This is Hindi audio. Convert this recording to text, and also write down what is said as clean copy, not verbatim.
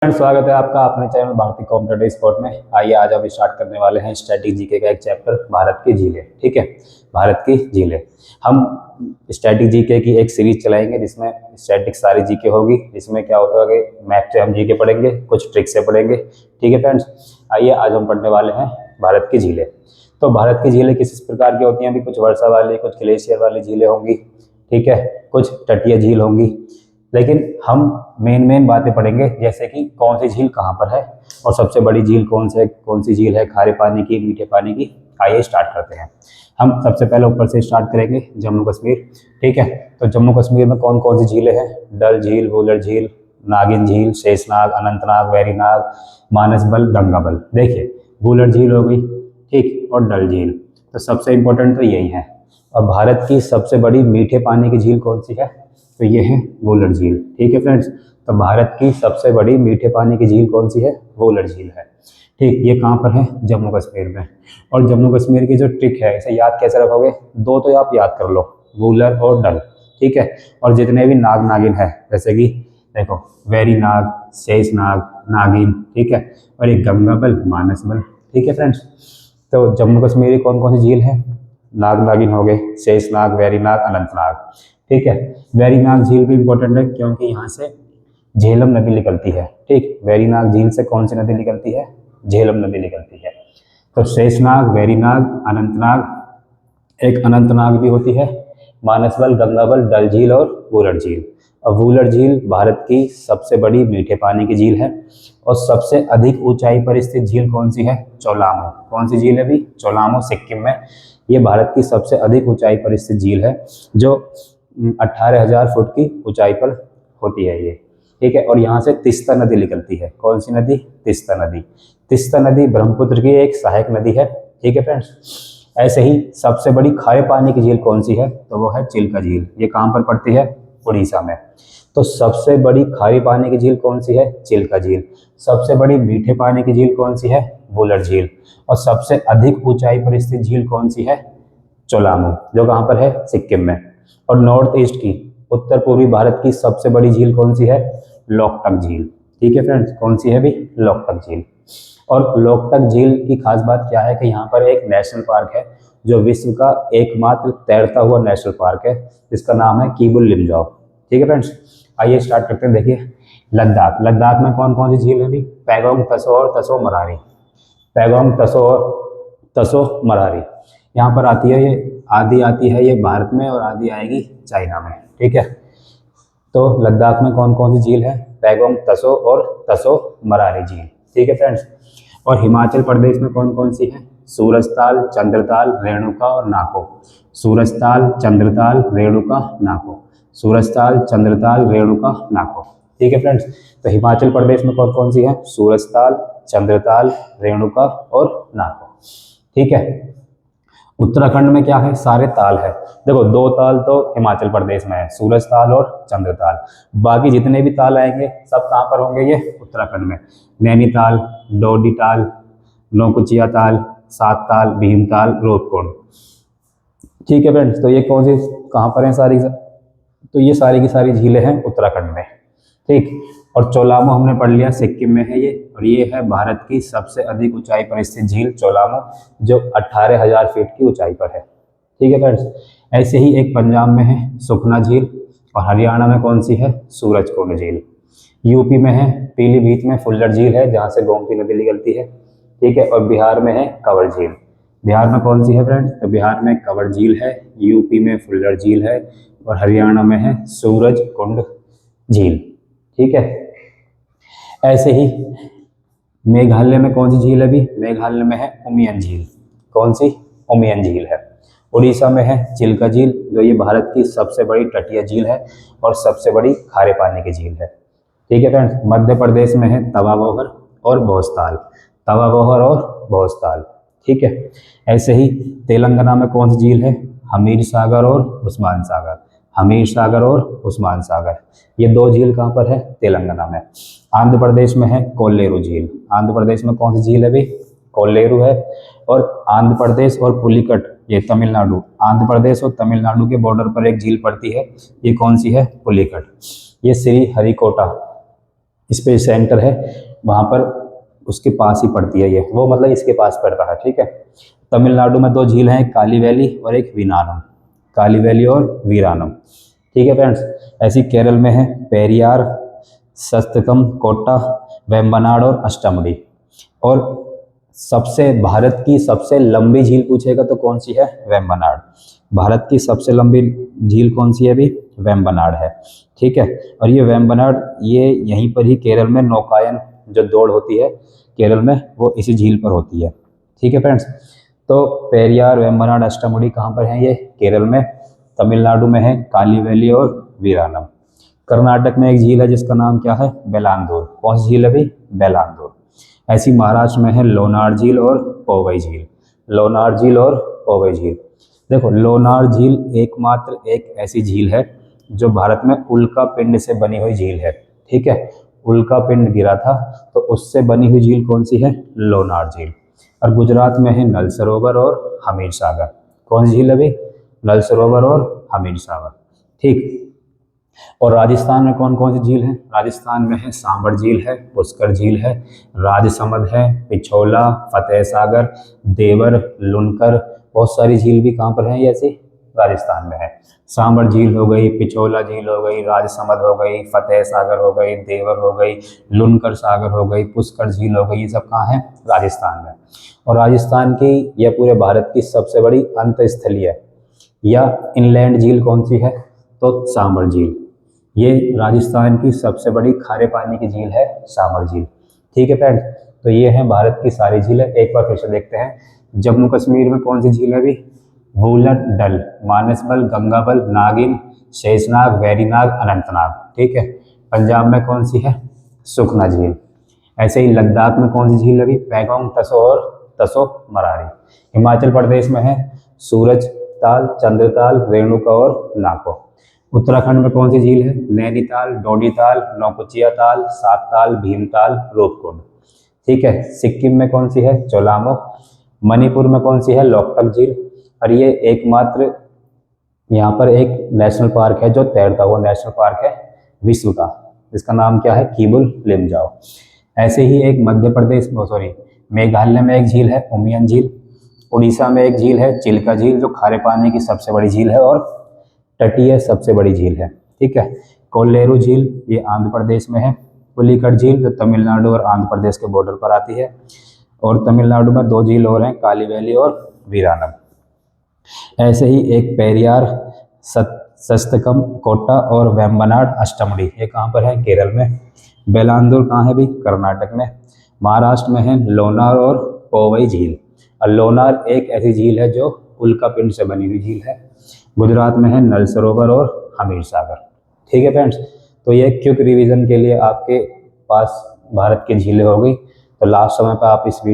स्वागत है आपका अपने चैनल भारतीय कॉम्पिटेटिव स्पोर्ट में। आइए आज हम स्टार्ट करने वाले हैं स्टैटिक जीके का एक चैप्टर, भारत की झीलें। ठीक है, भारत की झीलें। हम स्टैटिक जीके की एक सीरीज चलाएंगे जिसमें स्टैटिक सारी जीके होगी, जिसमें क्या होता है कि मैप से हम जीके पढ़ेंगे, कुछ ट्रिक से पढ़ेंगे। ठीक है फ्रेंड्स, आइए आज हम पढ़ने वाले हैं भारत की झीलें। तो भारत की झीलें किस प्रकार की होती हैं? अभी कुछ वर्षा वाली, कुछ ग्लेशियर वाली झीलें होंगी, ठीक है, कुछ तटीय झील होंगी। लेकिन हम मेन बातें पढ़ेंगे, जैसे कि कौन सी झील कहाँ पर है और सबसे बड़ी झील कौन सी झील है, खारे पानी की, मीठे पानी की। आइए स्टार्ट करते हैं। हम सबसे पहले ऊपर से स्टार्ट करेंगे, जम्मू कश्मीर। ठीक है, तो जम्मू कश्मीर में कौन कौन सी झीलें हैं? डल झील, वुलर झील, नागिन झील, शेषनाग, अनंतनाग, वेरीनाग, मानसबल, गंगाबल। देखिए, वुलर झील हो गई, ठीक, और डल झील। तो सबसे इंपॉर्टेंट तो यही है। और भारत की सबसे बड़ी मीठे पानी की झील कौन सी है? तो ये है वुलर झील। ठीक है फ्रेंड्स, तो भारत की सबसे बड़ी मीठे पानी की झील कौन सी है? वुलर झील है। ठीक, ये कहाँ पर है? जम्मू कश्मीर में। और जम्मू कश्मीर की जो ट्रिक है, इसे याद कैसे रखोगे? दो तो आप याद कर लो, वुलर और डल। ठीक है, और जितने भी नाग नागिन है, जैसे कि देखो, वेरी नाग, शेषनाग, नागिन, ठीक है, और एक गंगाबल, मानसबल। ठीक है फ्रेंड्स, तो जम्मू कश्मीर की कौन कौन सी झील है? नाग नागिन हो गए, शेषनाग, वेरीनाग, अनंतनाग। ठीक है, वेरीनाग झील भी इंपॉर्टेंट है क्योंकि यहाँ से झेलम नदी निकलती है। ठीक, वेरीनाग झील से कौन सी नदी निकलती है? झेलम नदी निकलती है। तो शेषनाग, वेरीनाग, अनंतनाग, एक अनंतनाग भी होती है, मानसबल, गंगाबल, डल झील और वुलर झील। और वुलर झील भारत की सबसे बड़ी मीठे पानी की झील है। और सबसे अधिक ऊंचाई पर स्थित झील कौन सी है? चोलामो। कौन सी झील है भी? चोलामो, सिक्किम में। ये भारत की सबसे अधिक ऊंचाई पर स्थित झील है, जो 18,000 फुट की ऊंचाई पर होती है ये। ठीक है, और यहाँ से तीस्ता नदी निकलती है। कौन सी नदी? तीस्ता नदी। तीस्ता नदी ब्रह्मपुत्र की एक सहायक नदी है। ठीक है फ्रेंड्स, ऐसे ही सबसे बड़ी खारे पानी की झील कौन सी है? तो वो है चिल्का झील। ये कहाँ पर पड़ती है? उड़ीसा में। तो सबसे बड़ी खारी पानी की झील कौन सी है? चिल्का झील। सबसे बड़ी मीठे पानी की झील कौन सी है? वुलर झील। और सबसे अधिक ऊंचाई पर स्थित झील कौन सी है? चोलामो, जो कहाँ पर है? सिक्किम में। और नॉर्थ ईस्ट की, उत्तर पूर्वी भारत की सबसे बड़ी झील कौन सी है? लोकटक झील। ठीक है फ्रेंड्स, कौन सी है भी? लोकटक झील। और लोकटक झील की खास बात क्या है कि यहाँ पर एक नेशनल पार्क है, जो विश्व का एकमात्र तैरता हुआ नेशनल पार्क है, जिसका नाम है किबुल लिमजाओ। ठीक है फ्रेंड्स, आइए स्टार्ट करते हैं। देखिए, लद्दाख। लद्दाख में कौन कौन सी झील है भी? पैगोंग, तसो और तसो मरारी। पैगोंग, तसो और तसो मरारी। यहाँ पर आती है ये, आधी आती है ये भारत में और आधी आएगी चाइना में। ठीक है, तो लद्दाख में कौन कौन सी झील है? पैगोंग, तसो और तसो मरारी झील। ठीक है फ्रेंड्स, और हिमाचल प्रदेश में कौन कौन सी है? सूरजताल, चंद्रताल, रेणुका और नाको। सूरजताल, चंद्रताल, रेणुका, नाको। सूरजताल, चंद्रताल, रेणुका, नाको। ठीक है फ्रेंड्स, तो हिमाचल प्रदेश में कौन कौन सी है? सूरजताल, चंद्रताल, रेणुका और नाको। ठीक है, उत्तराखंड में क्या है? सारे ताल है। देखो, दो ताल तो हिमाचल प्रदेश में है, सूरज ताल और चंद्रताल। बाकी जितने भी ताल आएंगे सब कहाँ पर होंगे? ये उत्तराखंड में। नैनीताल, डोडी ताल, नौकुचिया ताल, सात ताल, भीमताल, रूपकुंड। ठीक है फ्रेंड्स, तो ये कौन सी कहाँ पर है सारी? तो ये सारी की सारी झीलें हैं उत्तराखंड में। ठीक, और चोलामो हमने पढ़ लिया, सिक्किम में है ये। और ये है भारत की सबसे अधिक ऊंचाई पर स्थित झील चोलामो, जो 18,000 फीट की ऊंचाई पर है। ठीक है फ्रेंड्स, ऐसे ही एक पंजाब में है सुखना झील, और हरियाणा में कौन सी है? सूरजकुंड झील। यूपी में है पीलीभीत में फुल्लर झील है, जहाँ से गोमती नदी निकलती है। ठीक है, और बिहार में है कंवर झील। बिहार में कौन सी है फ्रेंड्स? तो बिहार में कंवर झील है, यूपी में फुल्लर झील है, और हरियाणा में है सूरजकुंड झील। ठीक है, ऐसे ही मेघालय में कौन सी झील है भी? मेघालय में है उमियम झील। कौन सी? उमियम झील है। उड़ीसा में है चिल्का झील, जो ये भारत की सबसे बड़ी तटीय झील है और सबसे बड़ी खारे पानी की झील है। ठीक है फ्रेंड्स, मध्य प्रदेश में है तवावोहर और भोजताल। तवावोहर और भोजताल। ठीक है, ऐसे ही तेलंगाना में कौन सी झील है? हमीर सागर और उस्मान सागर। हमीर सागर और उस्मान सागर, ये दो झील कहाँ पर है? तेलंगाना में। आंध्र प्रदेश में है कोल्लेरू झील। आंध्र प्रदेश में कौन सी झील है भी? कोल्लेरू है। और आंध्र प्रदेश और पुलिकट, ये तमिलनाडु, आंध्र प्रदेश और तमिलनाडु के बॉर्डर पर एक झील पड़ती है, ये कौन सी है? पुलिकट। ये श्री हरिकोटा इस पे सेंटर है, वहाँ पर उसके पास ही पड़ती है ये, वो मतलब इसके पास पड़ रहा है, ठीक है। तमिलनाडु में दो झील हैं, एक काली वैली और एक वीरानम, काली वैली और वीरानम, ठीक है फ्रेंड्स। ऐसी केरल में है पेरियार, सस्तकम, कोट्टा, वेम्बनाड और अष्टमुडी। और सबसे भारत की सबसे लंबी झील पूछेगा तो कौन सी है? वेम्बनाड। भारत की सबसे लंबी झील कौन सी है अभी? वेम्बनाड है, ठीक है। और ये वेम्बनाड ये यहीं पर ही केरल में नौकायन जो दौड़ होती है केरल में वो इसी झील पर होती है, ठीक है फ्रेंड्स। तो पेरियार, वेम्बनाड, अष्टमुडी कहाँ पर हैं? ये केरल में। तमिलनाडु में है काली वैली और वीरानम। कर्नाटक में एक झील है जिसका नाम क्या है? बेलांदूर। कौन सी झील है अभी? बेलांदूर। ऐसी महाराष्ट्र में है लोनार झील और पोवई झील। लोनार झील और पोवई झील। देखो, लोनार झील एकमात्र एक ऐसी झील है जो भारत में उल्का पिंड से बनी हुई झील है, ठीक है। उल्का पिंड गिरा था तो उससे बनी हुई झील कौन सी है? लोनार झील। और गुजरात में है नल सरोवर और हमीर सागर। कौन सी झील अभी? नल सरोवर और हमीर सागर, ठीक। और राजस्थान में कौन कौन सी झील है? राजस्थान में है सांबर झील है, पुष्कर झील है, राजसमंद है, पिछोला, फतेह सागर, देवर, लुनकर, बहुत सारी झील भी कहाँ पर है? ऐसी राजस्थान में है। सांबर झील हो गई, पिछोला झील हो गई, राजसमंद हो गई, फतेह सागर हो गई, देवर हो गई, लुनकर सागर हो गई, पुष्कर झील हो गई, ये सब कहाँ है? राजस्थान में। और राजस्थान की यह पूरे भारत की सबसे बड़ी अंतःस्थलीय या इनलैंड झील कौन सी है? तो सांबर झील। ये राजस्थान की सबसे बड़ी खारे पानी की झील है सांबर झील, ठीक है फ्रेंड्स। तो ये है भारत की सारी झीलें। एक बार फिर से देखते हैं। जम्मू कश्मीर में कौन सी झील है अभी? भूलट, डल, मानसबल, गंगाबल, नागिन, शेषनाग, वैरीनाग, अनंतनाग, ठीक है। पंजाब में कौन सी है? सुखना झील। ऐसे ही लद्दाख में कौन सी झील है अभी? पैगोंग, तसो और तसो मरारी। हिमाचल प्रदेश में है सूरज ताल, चंद्रताल, रेणुका और नाको। उत्तराखंड में कौन सी झील है? नैनीताल, डोडीताल, नौकुचिया ताल, सात ताल, भीमताल, रूपकुंड, ठीक है। सिक्किम में कौन सी है? चोलामो। मणिपुर में कौन सी है? लोकटक झील। और ये एकमात्र यहाँ पर एक नेशनल पार्क है जो तैरता हुआ नेशनल पार्क है विश्व का, जिसका नाम क्या है? कीबुल लिमजाओ। ऐसे ही एक मध्य प्रदेश मेघालय में एक झील है उमियम झील। उड़ीसा में एक झील है चिल्का झील जो खारे पानी की सबसे बड़ी झील है और तटीय सबसे बड़ी झील है, ठीक है। कोल्लेरू झील ये आंध्र प्रदेश में है। पुलिकट झील जो तमिलनाडु और आंध्र प्रदेश के बॉर्डर पर आती है। और तमिलनाडु में दो झील और हैं, काली वैली और वीरानम। ऐसे ही एक पेरियार, सस्तकम, कोट्टा और वेम्बनाड, अष्टमुडी, ये कहाँ पर है? केरल में। बेलांदूर कहाँ है भी? कर्नाटक में। महाराष्ट्र में है लोनार और पोवई झील। और लोनार एक ऐसी झील है जो उल्का पिंड से बनी हुई झील है। गुजरात में है नल सरोवर और हमीर सागर, ठीक है फ्रेंड्स। तो ये क्विक रिवीजन के लिए आपके पास भारत की झीलें हो गई। तो लास्ट समय पर आप इस